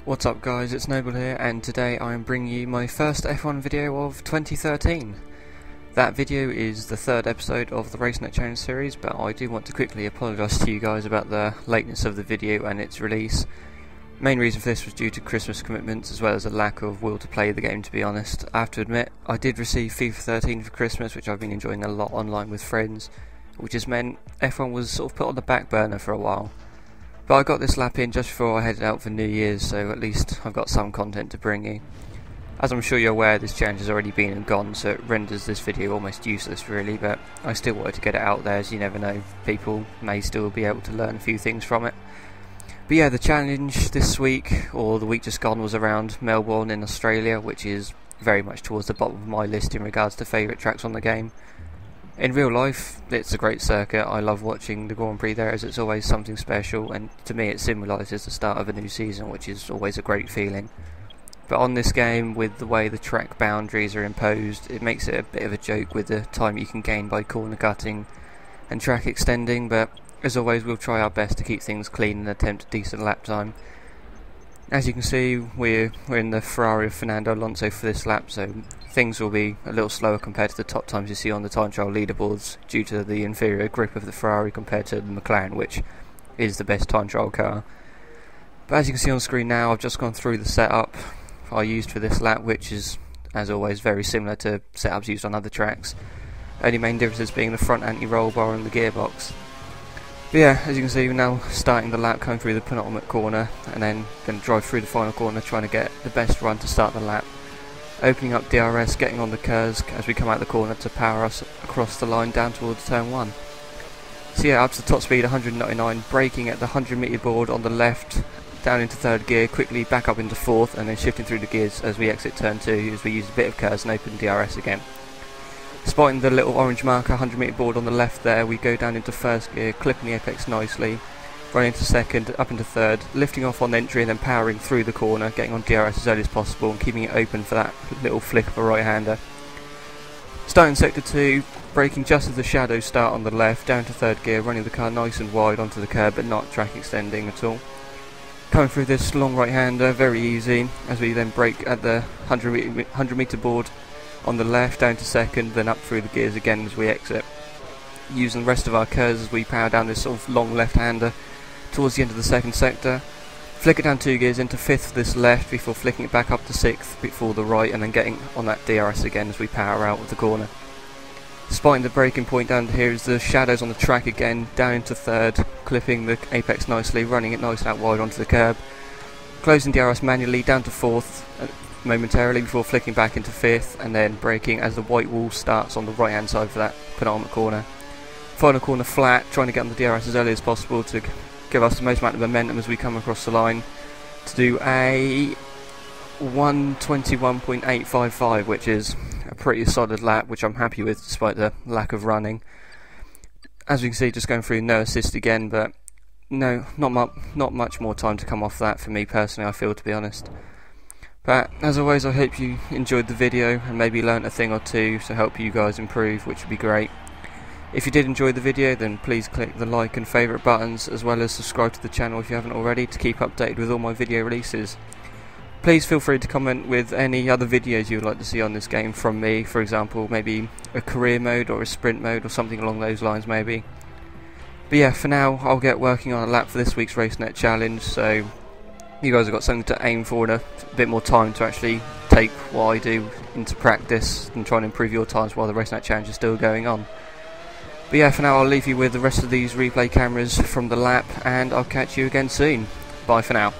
What's up guys, it's Noble here, and today I am bringing you my first F1 video of 2013. That video is the third episode of the Racenet Challenge series, but I do want to quickly apologise to you guys about the lateness of the video and its release. Main reason for this was due to Christmas commitments as well as a lack of will to play the game, to be honest. I have to admit, I did receive FIFA 13 for Christmas, which I've been enjoying a lot online with friends, which has meant F1 was sort of put on the back burner for a while. But I got this lap in just before I headed out for New Year's, so at least I've got some content to bring you. As I'm sure you're aware, this challenge has already been and gone, so it renders this video almost useless really, but I still wanted to get it out there, as you never know, people may still be able to learn a few things from it. But yeah, the challenge this week, or the week just gone, was around Melbourne in Australia, which is very much towards the bottom of my list in regards to favourite tracks on the game. In real life, it's a great circuit. I love watching the Grand Prix there, as it's always something special, and to me it symbolises the start of a new season, which is always a great feeling. But on this game, with the way the track boundaries are imposed, it makes it a bit of a joke with the time you can gain by corner cutting and track extending, but as always we'll try our best to keep things clean and attempt a decent lap time. As you can see, we're in the Ferrari of Fernando Alonso for this lap, so things will be a little slower compared to the top times you see on the time trial leaderboards due to the inferior grip of the Ferrari compared to the McLaren, which is the best time trial car. But as you can see on screen now, I've just gone through the setup I used for this lap, which is, as always, very similar to setups used on other tracks. Only main differences being the front anti-roll bar and the gearbox. But yeah, as you can see, we're now starting the lap, coming through the penultimate corner, and then going to drive through the final corner, trying to get the best run to start the lap. Opening up DRS, getting on the curves as we come out the corner to power us across the line down towards turn 1. So yeah, up to the top speed 199, braking at the 100 metre board on the left, down into third gear, quickly back up into fourth, and then shifting through the gears as we exit turn 2 as we use a bit of curves and open DRS again. Spotting the little orange marker 100 metre board on the left there, we go down into first gear, clipping the apex nicely, running into second, up into third, lifting off on entry and then powering through the corner, getting on DRS as early as possible and keeping it open for that little flick of a right-hander. Starting sector 2, braking just as the shadows start on the left, down to third gear, running the car nice and wide onto the curb but not track extending at all. Coming through this long right-hander, very easy, as we then brake at the 100 metre board on the left, down to second, then up through the gears again as we exit. Using the rest of our curves as we power down this sort of long left-hander towards the end of the second sector. Flick it down 2 gears into 5th for this left before flicking it back up to 6th before the right, and then getting on that DRS again as we power out of the corner. Spotting the braking point down here is the shadows on the track again, down into third, clipping the apex nicely, running it nice out wide onto the curb. Closing DRS manually down to 4th momentarily before flicking back into 5th, and then braking as the white wall starts on the right hand side for that penultimate corner. Final corner flat, trying to get on the DRS as early as possible to give us the most amount of momentum as we come across the line to do a 1:21.855, which is a pretty solid lap, which I'm happy with despite the lack of running. As we can see, just going through, no assist again, but no, not much more time to come off that for me personally, I feel, to be honest. But as always, I hope you enjoyed the video and maybe learnt a thing or two to help you guys improve, which would be great. If you did enjoy the video, then please click the like and favourite buttons, as well as subscribe to the channel if you haven't already to keep updated with all my video releases. Please feel free to comment with any other videos you would like to see on this game from me, for example maybe a career mode or a sprint mode or something along those lines maybe. But yeah, for now I'll get working on a lap for this week's Racenet challenge, so you guys have got something to aim for and a bit more time to actually take what I do into practice and try and improve your times while the Racenet challenge is still going on. But yeah, for now I'll leave you with the rest of these replay cameras from the lap, and I'll catch you again soon. Bye for now.